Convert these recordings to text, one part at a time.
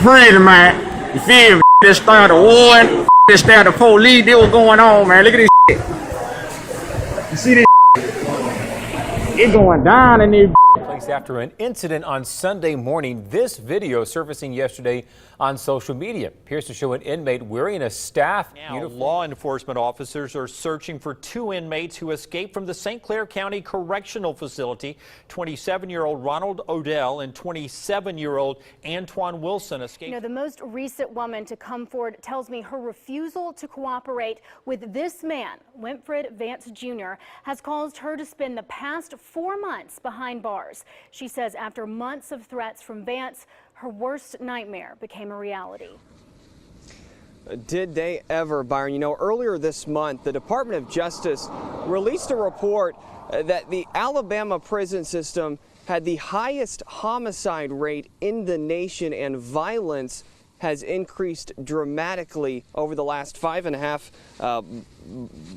prison, man. You feel me? This started a war, this started the police, they was going on, man. Look at this shit. You see this shit? It going down in this place after an incident on Sunday morning. This video surfacing yesterday on social media appears to show an inmate wearing a staff uniform. Law enforcement officers are searching for two inmates who escaped from the St. Clair County Correctional Facility. 27-year-old Ronald Odell and 27-year-old Antoine Wilson escaped. You know, the most recent woman to come forward tells me her refusal to cooperate with this man, Winfred Vance Jr., has caused her to spend the past 4 months behind bars. She says after months of threats from Vance, her worst nightmare became a reality. Did they ever, Byron? You know, earlier this month, the Department of Justice released a report that the Alabama prison system had the highest homicide rate in the nation, and violence has increased dramatically over the last 5.5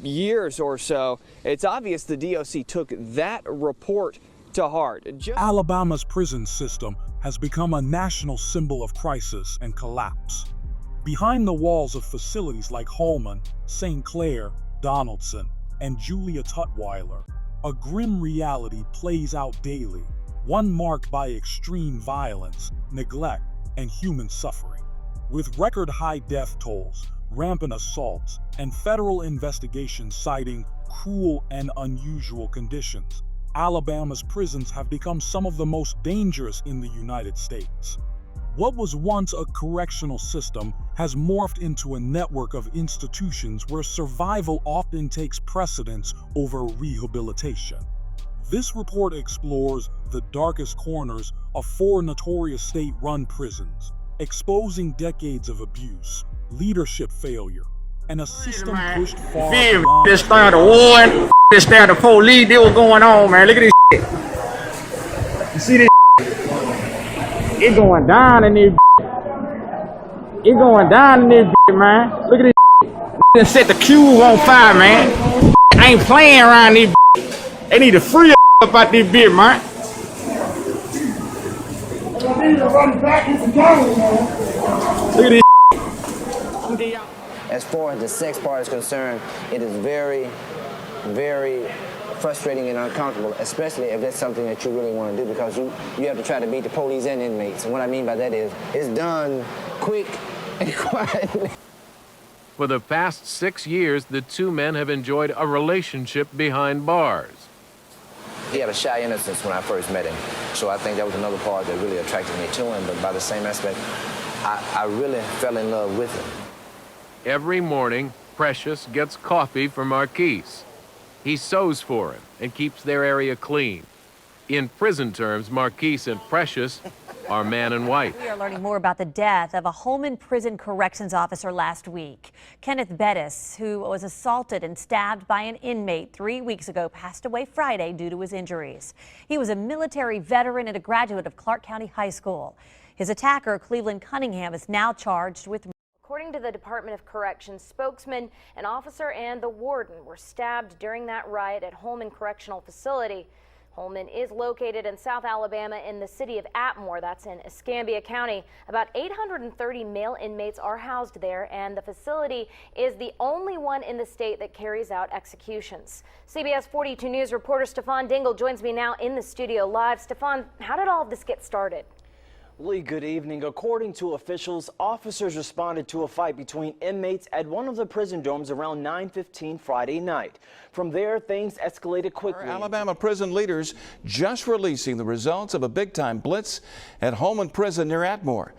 years or so. It's obvious the DOC took that report to heart. Alabama's prison system has become a national symbol of crisis and collapse. Behind the walls of facilities like Holman, St. Clair, Donaldson, and Julia Tutwiler, a grim reality plays out daily, one marked by extreme violence, neglect, and human suffering. With record-high death tolls, rampant assaults, and federal investigations citing cruel and unusual conditions, Alabama's prisons have become some of the most dangerous in the United States. What was once a correctional system has morphed into a network of institutions where survival often takes precedence over rehabilitation. This report explores the darkest corners of 4 notorious state-run prisons, exposing decades of abuse, leadership failure, and a system pushed far beyond. This started a war, this started the police, they was going on, man. Look at this shit. You see this shit? It going down in this. It going down in this, man. Look at this shit. They set the cube on fire, man. I ain't playing around this. They need to free up out this bit, man. Look at this. As far as the sex part is concerned, it is very, very frustrating and uncomfortable, especially if that's something that you really want to do, because you have to try to beat the police and inmates. And what I mean by that is, it's done quick and quietly. For the past 6 years, the two men have enjoyed a relationship behind bars. He had a shy innocence when I first met him, so I think that was another part that really attracted me to him. But by the same aspect, I really fell in love with him. Every morning, Precious gets coffee for Marquise. He sews for him and keeps their area clean. In prison terms, Marquise and Precious are man and wife. We are learning more about the death of a Holman Prison corrections officer last week. Kenneth Bettis, who was assaulted and stabbed by an inmate 3 weeks ago, passed away Friday due to his injuries. He was a military veteran and a graduate of Clark County High School. His attacker, Cleveland Cunningham, is now charged with. According to the Department of Corrections spokesman, an officer and the warden were stabbed during that riot at Holman Correctional Facility. Holman is located in South Alabama in the city of Atmore, that's in Escambia County. About 830 male inmates are housed there, and the facility is the only one in the state that carries out executions. CBS 42 News reporter Stefan Dingle joins me now in the studio live. Stefan, how did all of this get started? Lee, good evening. According to officials, officers responded to a fight between inmates at one of the prison dorms around 9:15 Friday night. From there, things escalated quickly. Alabama prison leaders just releasing the results of a big-time blitz at Holman Prison near Atmore.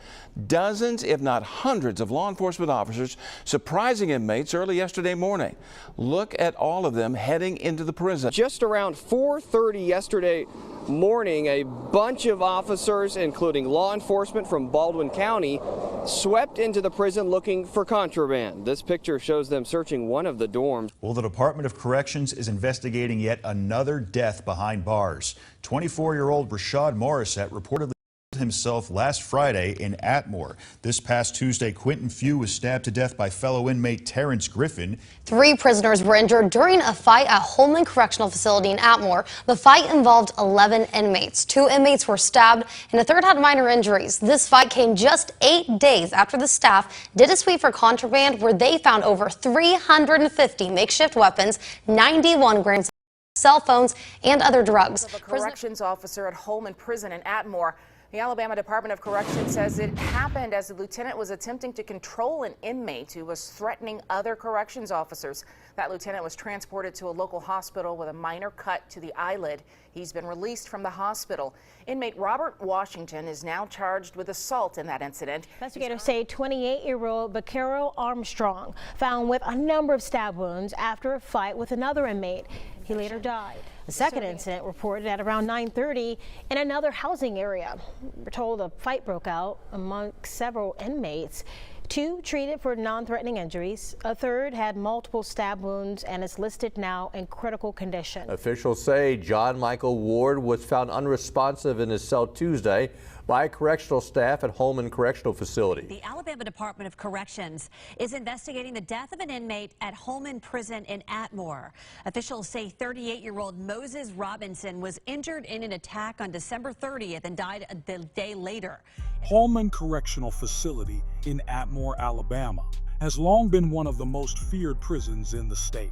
Dozens, if not hundreds, of law enforcement officers surprising inmates early yesterday morning. Look at all of them heading into the prison. Just around 4:30 yesterday morning, a bunch of officers, including law enforcement from Baldwin County, swept into the prison looking for contraband. This picture shows them searching one of the dorms. Well, the Department of Corrections is investigating yet another death behind bars. 24-year-old Rashad Morissette reportedly himself last Friday in Atmore. This past Tuesday, Quentin Few was stabbed to death by fellow inmate Terrence Griffin. 3 prisoners were injured during a fight at Holman Correctional Facility in Atmore. The fight involved 11 inmates. 2 inmates were stabbed and a third had minor injuries. This fight came just 8 days after the staff did a sweep for contraband where they found over 350 makeshift weapons, 91 grams of cell phones, and other drugs. A corrections officer at Holman Prison in Atmore. The Alabama Department of Corrections says it happened as the lieutenant was attempting to control an inmate who was threatening other corrections officers. That lieutenant was transported to a local hospital with a minor cut to the eyelid. He's been released from the hospital. Inmate Robert Washington is now charged with assault in that incident. Investigators say 28-year-old Vaquero Armstrong found with a number of stab wounds after a fight with another inmate. He later died. The second incident reported at around 9:30 in another housing area. We're told a fight broke out among several inmates. 2 treated for non-threatening injuries. A third had multiple stab wounds and is listed now in critical condition. Officials say John Michael Ward was found unresponsive in his cell Tuesday by correctional staff at Holman Correctional Facility. The Alabama Department of Corrections is investigating the death of an inmate at Holman Prison in Atmore. Atofficials say 38-year-old Moses Robinson was injured in an attack on December 30th and died a day later. Holman Correctional Facility in Atmore, Alabama, has long been one of the most feared prisons in the state.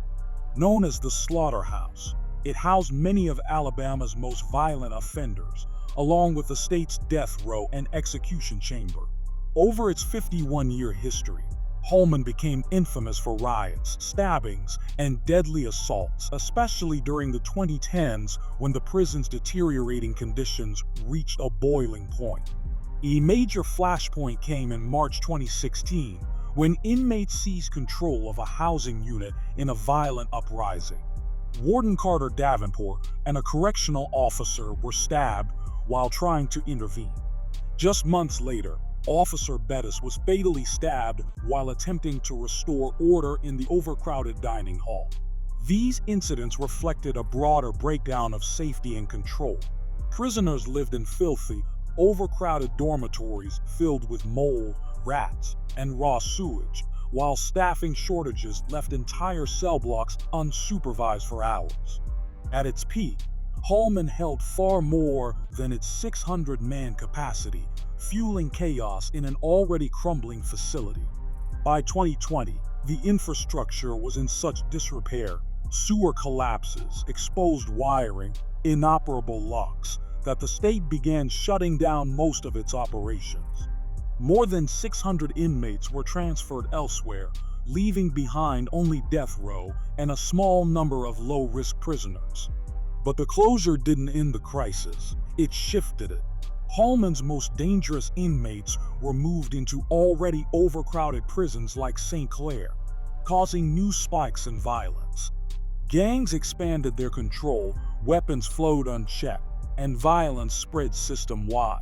Known as the Slaughterhouse, it housed many of Alabama's most violent offenders, along with the state's death row and execution chamber. Over its 51-year history, Holman became infamous for riots, stabbings, and deadly assaults, especially during the 2010s when the prison's deteriorating conditions reached a boiling point. A major flashpoint came in March 2016 when inmates seized control of a housing unit in a violent uprising. Warden Carter Davenport and a correctional officer were stabbed while trying to intervene. Just months later, Officer Bettis was fatally stabbed while attempting to restore order in the overcrowded dining hall. These incidents reflected a broader breakdown of safety and control. Prisoners lived in filthy, overcrowded dormitories filled with mold, rats, and raw sewage, while staffing shortages left entire cell blocks unsupervised for hours. At its peak, Holman held far more than its 600-man capacity, fueling chaos in an already crumbling facility. By 2020, the infrastructure was in such disrepair, sewer collapses, exposed wiring, inoperable locks, that the state began shutting down most of its operations. More than 600 inmates were transferred elsewhere, leaving behind only death row and a small number of low-risk prisoners. But the closure didn't end the crisis, it shifted it. Holman's most dangerous inmates were moved into already overcrowded prisons like St. Clair, causing new spikes in violence. Gangs expanded their control, weapons flowed unchecked, and violence spread system-wide.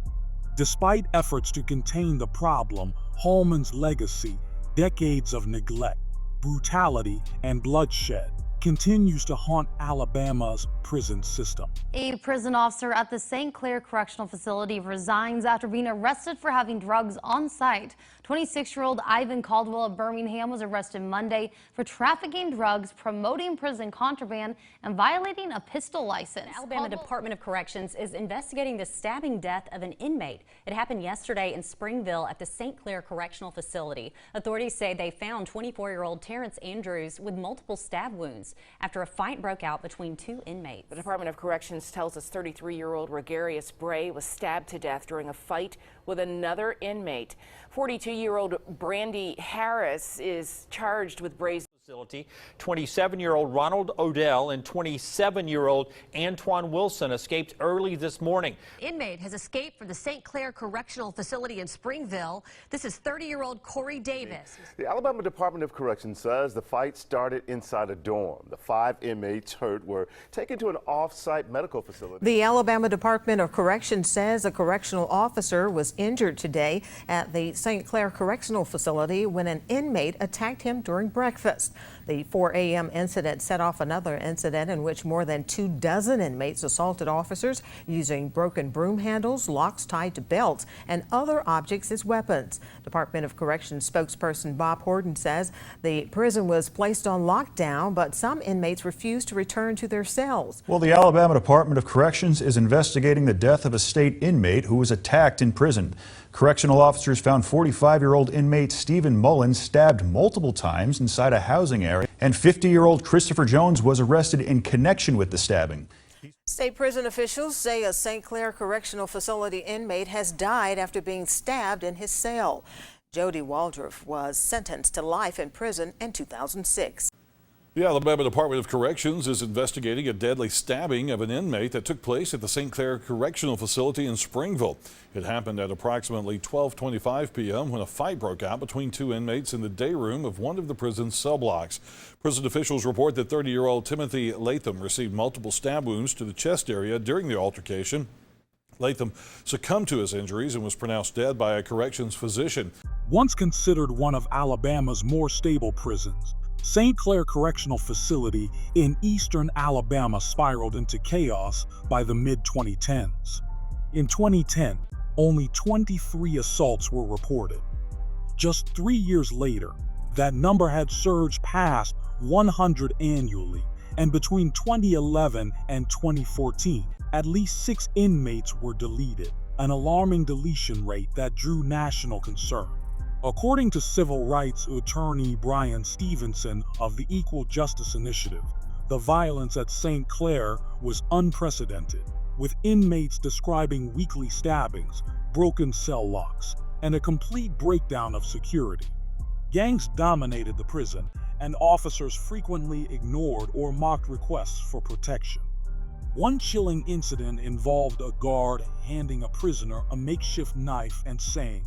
Despite efforts to contain the problem, Holman's legacy, decades of neglect, brutality, and bloodshed, continues to haunt Alabama's prison system. A prison officer at the St. Clair Correctional Facility resigns after being arrested for having drugs on site. 26-year-old Ivan Caldwell of Birmingham was arrested Monday for trafficking drugs, promoting prison contraband, and violating a pistol license. The Alabama Department of Corrections is investigating the stabbing death of an inmate. It happened yesterday in Springville at the St. Clair Correctional Facility. Authorities say they found 24-year-old Terrence Andrews with multiple stab wounds after a fight broke out between 2 inmates. The Department of Corrections tells us 33-year-old Regarius Bray was stabbed to death during a fight with another inmate. 42-year-old Brandy Harris is charged with Bray's facility. 27-year-old Ronald Odell and 27-year-old Antoine Wilson escaped early this morning. Inmate has escaped from the St. Clair Correctional Facility in Springville. This is 30-year-old Corey Davis. The Alabama Department of Corrections says the fight started inside a dorm. The 5 inmates hurt were taken to an off-site medical facility. The Alabama Department of Corrections says a correctional officer was injured today at the St. Clair Correctional Facility when an inmate attacked him during breakfast. The 4 a.m. incident set off another incident in which more than 24 inmates assaulted officers using broken broom handles, locks tied to belts, and other objects as weapons. Department of Corrections spokesperson Bob Horton says the prison was placed on lockdown, but some inmates refused to return to their cells. Well, the Alabama Department of Corrections is investigating the death of a state inmate who was attacked in prison. Correctional officers found 45-year-old inmate Stephen Mullins stabbed multiple times inside a housing area, and 50-year-old Christopher Jones was arrested in connection with the stabbing. State prison officials say a St. Clair Correctional Facility inmate has died after being stabbed in his cell. Jody Waldrop was sentenced to life in prison in 2006. The Alabama Department of Corrections is investigating a deadly stabbing of an inmate that took place at the St. Clair Correctional Facility in Springville. It happened at approximately 12:25 p.m. when a fight broke out between two inmates in the day room of one of the prison's cell blocks. Prison officials report that 30-year-old Timothy Latham received multiple stab wounds to the chest area during the altercation. Latham succumbed to his injuries and was pronounced dead by a corrections physician. Once considered one of Alabama's more stable prisons, St. Clair Correctional Facility in eastern Alabama spiraled into chaos by the mid-2010s. In 2010, only 23 assaults were reported. Just 3 years later, that number had surged past 100 annually, and between 2011 and 2014, at least 6 inmates were deleted, an alarming deletion rate that drew national concern. According to civil rights attorney Brian Stevenson of the Equal Justice Initiative, the violence at St. Clair was unprecedented, with inmates describing weekly stabbings, broken cell locks, and a complete breakdown of security. Gangs dominated the prison, and officers frequently ignored or mocked requests for protection. One chilling incident involved a guard handing a prisoner a makeshift knife and saying,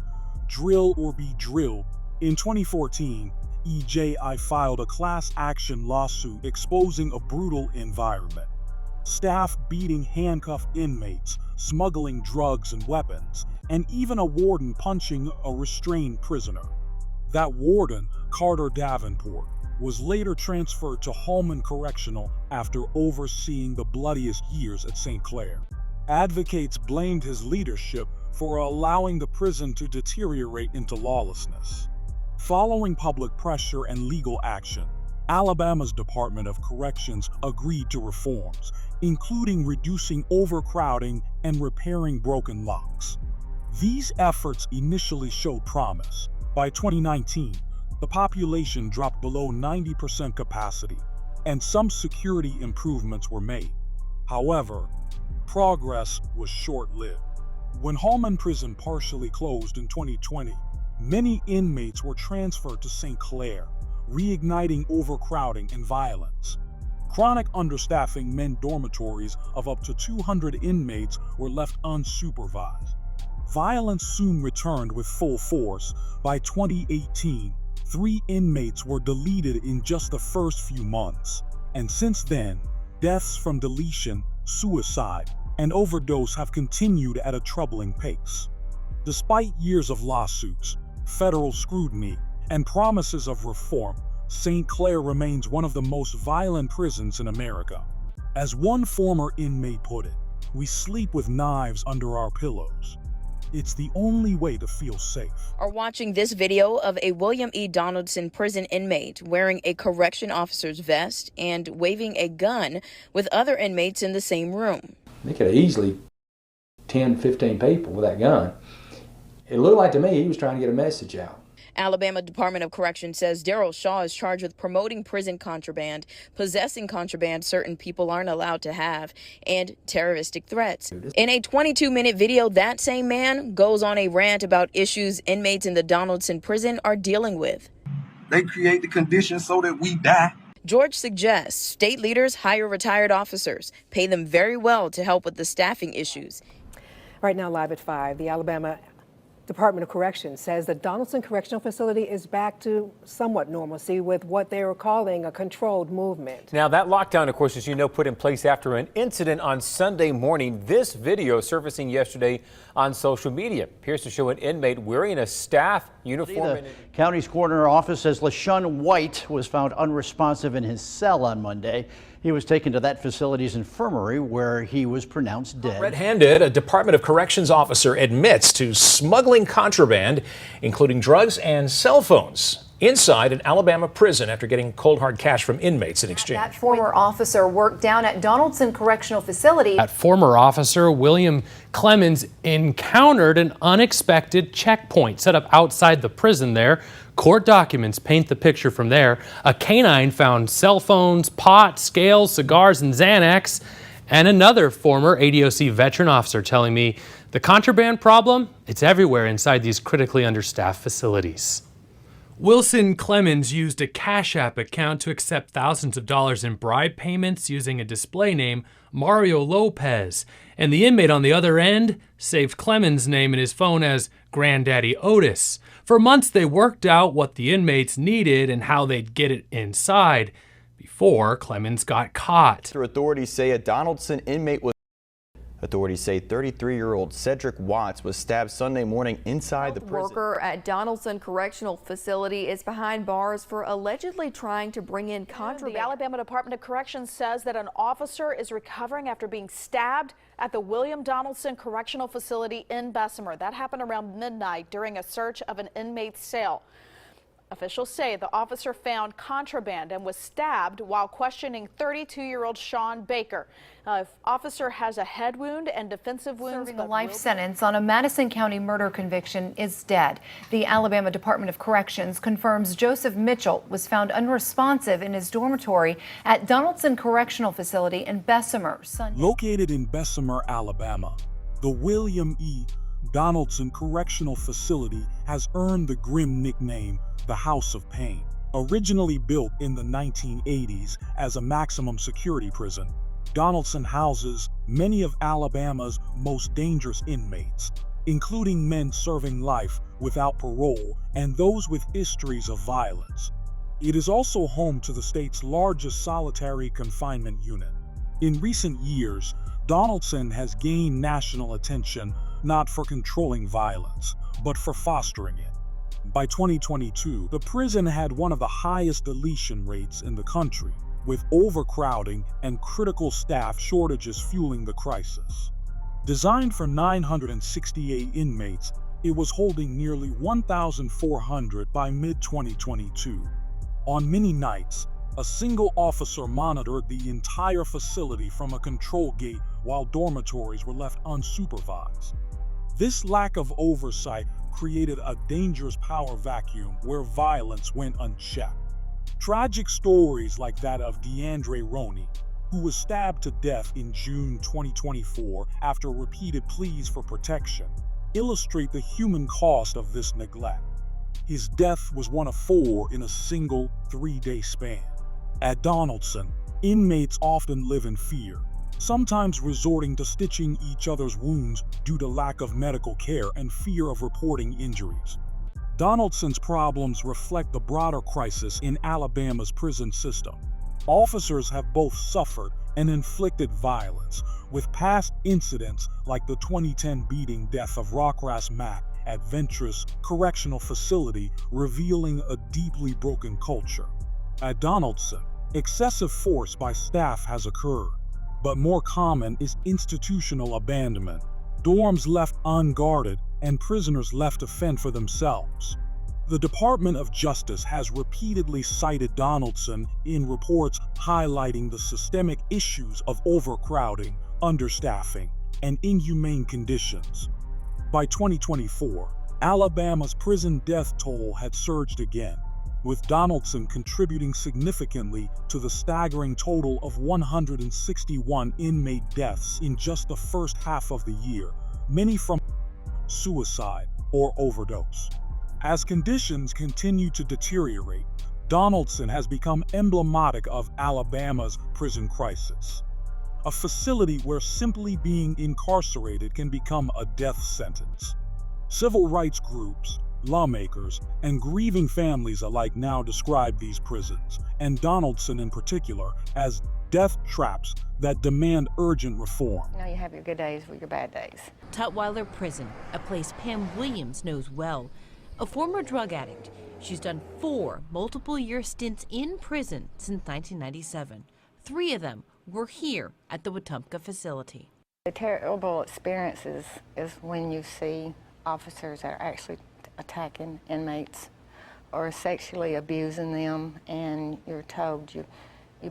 "Drill or be drilled." In 2014, EJI filed a class action lawsuit exposing a brutal environment. Staff beating handcuffed inmates, smuggling drugs and weapons, and even a warden punching a restrained prisoner. That warden, Carter Davenport, was later transferred to Holman Correctional after overseeing the bloodiest years at St. Clair. Advocates blamed his leadership for allowing the prison to deteriorate into lawlessness. Following public pressure and legal action, Alabama's Department of Corrections agreed to reforms, including reducing overcrowding and repairing broken locks. These efforts initially showed promise. By 2019, the population dropped below 90% capacity, and some security improvements were made. However, progress was short-lived. When Holman Prison partially closed in 2020, many inmates were transferred to St. Clair, reigniting overcrowding and violence. Chronic understaffing meant dormitories of up to 200 inmates were left unsupervised. Violence soon returned with full force. By 2018, 3 inmates were deleted in just the first few months. And since then, deaths from deletion, suicide, and overdose have continued at a troubling pace. Despite years of lawsuits, federal scrutiny, and promises of reform, St. Clair remains one of the most violent prisons in America. As one former inmate put it, "We sleep with knives under our pillows. It's the only way to feel safe." Are watching this video of a William E. Donaldson prison inmate wearing a correction officer's vest and waving a gun with other inmates in the same room. They could have easily 10, 15 people with that gun. It looked like to me he was trying to get a message out. Alabama Department of Corrections says Daryl Shaw is charged with promoting prison contraband, possessing contraband certain people aren't allowed to have, and terroristic threats. In a 22-minute video, that same man goes on a rant about issues inmates in the Donaldson prison are dealing with. They create the conditions so that we die. George suggests state leaders hire retired officers, pay them very well to help with the staffing issues. Right now, live at 5, the Alabama Department of Corrections says the Donaldson Correctional Facility is back to somewhat normalcy with what they were calling a controlled movement. Now, that lockdown, of course, as you know, put in place after an incident on Sunday morning. This video surfacing yesterday on social media appears to show an inmate wearing a staff uniform. The county's coroner office says LaShawn White was found unresponsive in his cell on Monday. He was taken to that facility's infirmary where he was pronounced dead. Red-handed, a Department of Corrections officer admits to smuggling contraband, including drugs and cell phones, inside an Alabama prison after getting cold hard cash from inmates in exchange. That former officer worked down at Donaldson Correctional Facility. That former officer, William Clemens, encountered an unexpected checkpoint set up outside the prison there. Court documents paint the picture from there. A canine found cell phones, pot, scales, cigars, and Xanax. And another former ADOC veteran officer telling me the contraband problem, it's everywhere inside these critically understaffed facilities. Wilson Clemens used a Cash App account to accept thousands of dollars in bribe payments using a display name, Mario Lopez. And the inmate on the other end saved Clemens' name in his phone as Granddaddy Otis. For months, they worked out what the inmates needed and how they'd get it inside before Clemens got caught. Authorities say a Donaldson inmate was. Authorities say 33-year-old Cedric Watts was stabbed Sunday morning inside the prison. Worker at Donaldson Correctional Facility is behind bars for allegedly trying to bring in contraband. The Alabama Department of Corrections says that an officer is recovering after being stabbed at the William Donaldson Correctional Facility in Bessemer. That happened around midnight during a search of an inmate's cell. Officials say the officer found contraband and was stabbed while questioning 32-year-old Sean Baker. Officer has a head wound and defensive wounds. Serving a life sentence on a Madison County murder conviction is dead. The Alabama Department of Corrections confirms Joseph Mitchell was found unresponsive in his dormitory at Donaldson Correctional Facility in Bessemer. Located in Bessemer, Alabama, the William E. Donaldson Correctional Facility has earned the grim nickname the House of Pain. Originally built in the 1980s as a maximum security prison, Donaldson houses many of Alabama's most dangerous inmates, including men serving life without parole and those with histories of violence. It is also home to the state's largest solitary confinement unit. In recent years, Donaldson has gained national attention not for controlling violence, but for fostering it. By 2022, the prison had one of the highest deletion rates in the country, with overcrowding and critical staff shortages fueling the crisis. Designed for 968 inmates, it was holding nearly 1,400 by mid-2022. On many nights, a single officer monitored the entire facility from a control gate while dormitories were left unsupervised. This lack of oversight created a dangerous power vacuum where violence went unchecked. Tragic stories like that of DeAndre Roney, who was stabbed to death in June 2024 after repeated pleas for protection, illustrate the human cost of this neglect. His death was one of 4 in a single 3-day span. At Donaldson, inmates often live in fear, sometimes resorting to stitching each other's wounds due to lack of medical care and fear of reporting injuries. Donaldson's problems reflect the broader crisis in Alabama's prison system. Officers have both suffered and inflicted violence, with past incidents like the 2010 beating death of Rockras Mack at Ventress Correctional Facility revealing a deeply broken culture. At Donaldson, excessive force by staff has occurred, but more common is institutional abandonment, dorms left unguarded, and prisoners left to fend for themselves. The Department of Justice has repeatedly cited Donaldson in reports highlighting the systemic issues of overcrowding, understaffing, and inhumane conditions. By 2024, Alabama's prison death toll had surged again, with Donaldson contributing significantly to the staggering total of 161 inmate deaths in just the first half of the year, many from suicide or overdose. As conditions continue to deteriorate, Donaldson has become emblematic of Alabama's prison crisis, a facility where simply being incarcerated can become a death sentence. Civil rights groups, lawmakers, and grieving families alike now describe these prisons, and Donaldson in particular, as death traps that demand urgent reform. You know, you have your good days with your bad days. Tutwiler Prison, a place Pam Williams knows well. A former drug addict, she's done 4 multiple-year stints in prison since 1997. 3 of them were here at the Wetumpka facility. The terrible experiences is when you see officers that are actually attacking inmates or sexually abusing them, and you're told you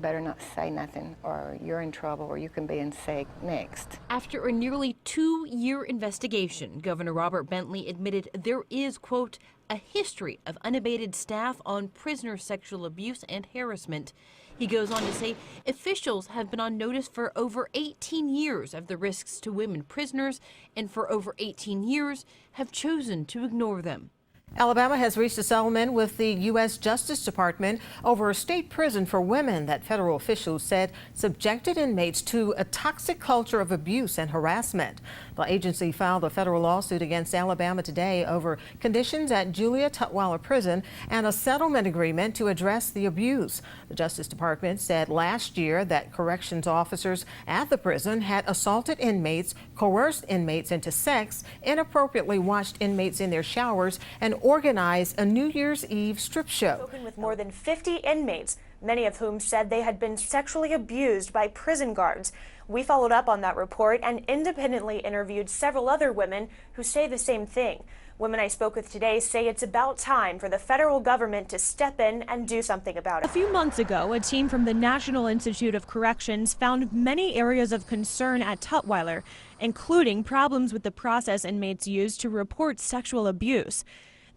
better not say nothing or you're in trouble or you can be in seg next. After a nearly 2-year investigation, Governor Robert Bentley admitted there is, quote, a history of unabated staff on prisoner sexual abuse and harassment. He goes on to say officials have been on notice for over 18 years of the risks to women prisoners, and for over 18 years have chosen to ignore them. Alabama has reached a settlement with the U.S. Justice Department over a state prison for women that federal officials said subjected inmates to a toxic culture of abuse and harassment. The agency filed a federal lawsuit against Alabama today over conditions at Julia Tutwiler Prison and a settlement agreement to address the abuse. The Justice Department said last year that corrections officers at the prison had assaulted inmates, coerced inmates into sex, inappropriately washed inmates in their showers, and organized a New Year's Eve strip show. Spoken with more than 50 inmates, many of whom said they had been sexually abused by prison guards. We followed up on that report and independently interviewed several other women who say the same thing. Women I spoke with today say it's about time for the federal government to step in and do something about it. A few months ago, a team from the National Institute of Corrections found many areas of concern at Tutwiler, including problems with the process inmates use to report sexual abuse.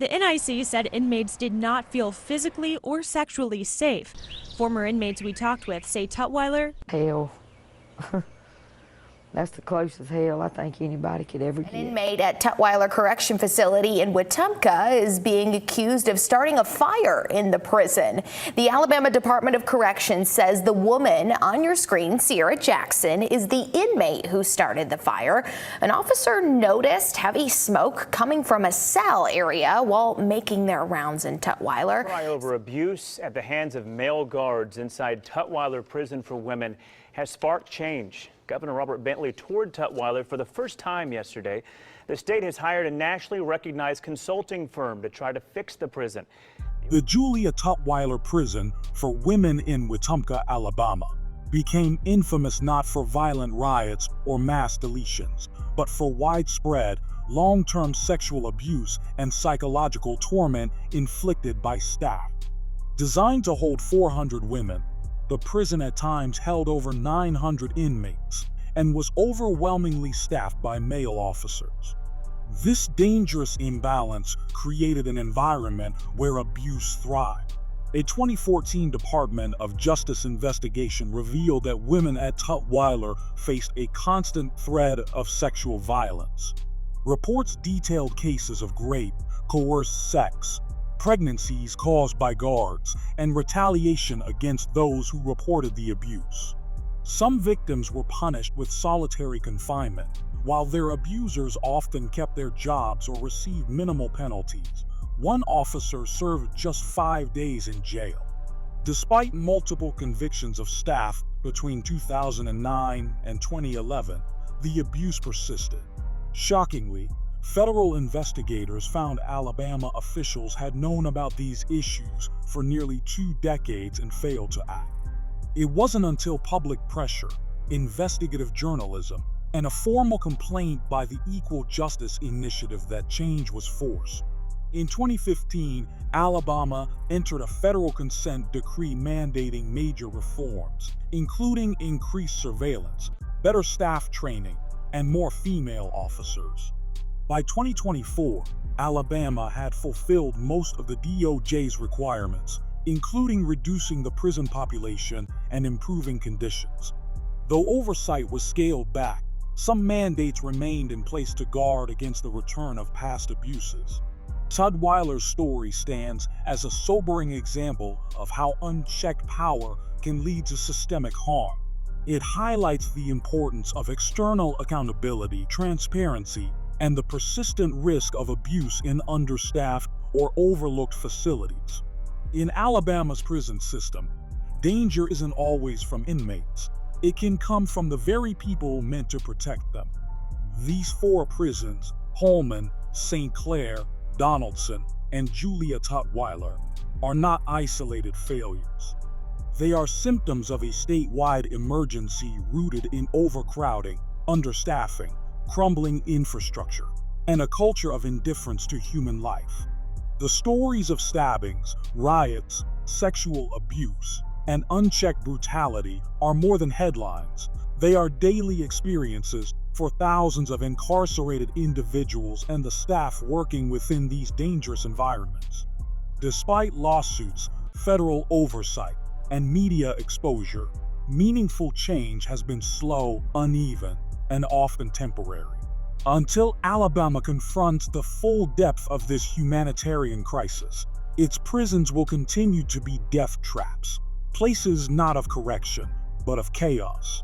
The NIC said inmates did not feel physically or sexually safe. Former inmates we talked with say Tutwiler, Hell. That's the closest hell I think anybody could ever get. An inmate at Tutwiler Correction Facility in Wetumpka is being accused of starting a fire in the prison. The Alabama Department of Corrections says the woman on your screen, Sierra Jackson, is the inmate who started the fire. An officer noticed heavy smoke coming from a cell area while making their rounds in Tutwiler. Cry over abuse at the hands of male guards inside Tutwiler Prison for Women has sparked change. Governor Robert Bentley toured Tutwiler for the first time yesterday. The state has hired a nationally recognized consulting firm to try to fix the prison. The Julia Tutwiler Prison for Women in Wetumpka, Alabama, became infamous not for violent riots or mass deletions, but for widespread, long-term sexual abuse and psychological torment inflicted by staff. Designed to hold 400 women, the prison at times held over 900 inmates and was overwhelmingly staffed by male officers. This dangerous imbalance created an environment where abuse thrived. A 2014 Department of Justice investigation revealed that women at Tutwiler faced a constant threat of sexual violence. Reports detailed cases of rape, coerced sex, pregnancies caused by guards, and retaliation against those who reported the abuse. Some victims were punished with solitary confinement, while their abusers often kept their jobs or received minimal penalties. One officer served just 5 days in jail. Despite multiple convictions of staff between 2009 and 2011, the abuse persisted. Shockingly, federal investigators found Alabama officials had known about these issues for nearly 2 decades and failed to act. It wasn't until public pressure, investigative journalism, and a formal complaint by the Equal Justice Initiative that change was forced. In 2015, Alabama entered a federal consent decree mandating major reforms, including increased surveillance, better staff training, and more female officers. By 2024, Alabama had fulfilled most of the DOJ's requirements, including reducing the prison population and improving conditions. Though oversight was scaled back, some mandates remained in place to guard against the return of past abuses. Tutwiler's story stands as a sobering example of how unchecked power can lead to systemic harm. It highlights the importance of external accountability, transparency, and the persistent risk of abuse in understaffed or overlooked facilities. In Alabama's prison system, danger isn't always from inmates. It can come from the very people meant to protect them. These 4 prisons, Holman, St. Clair, Donaldson, and Julia Tutwiler, are not isolated failures. They are symptoms of a statewide emergency rooted in overcrowding, understaffing, crumbling infrastructure, and a culture of indifference to human life. The stories of stabbings, riots, sexual abuse, and unchecked brutality are more than headlines. They are daily experiences for thousands of incarcerated individuals and the staff working within these dangerous environments. Despite lawsuits, federal oversight, and media exposure, meaningful change has been slow, uneven, and often temporary. Until Alabama confronts the full depth of this humanitarian crisis, its prisons will continue to be death traps, places not of correction, but of chaos.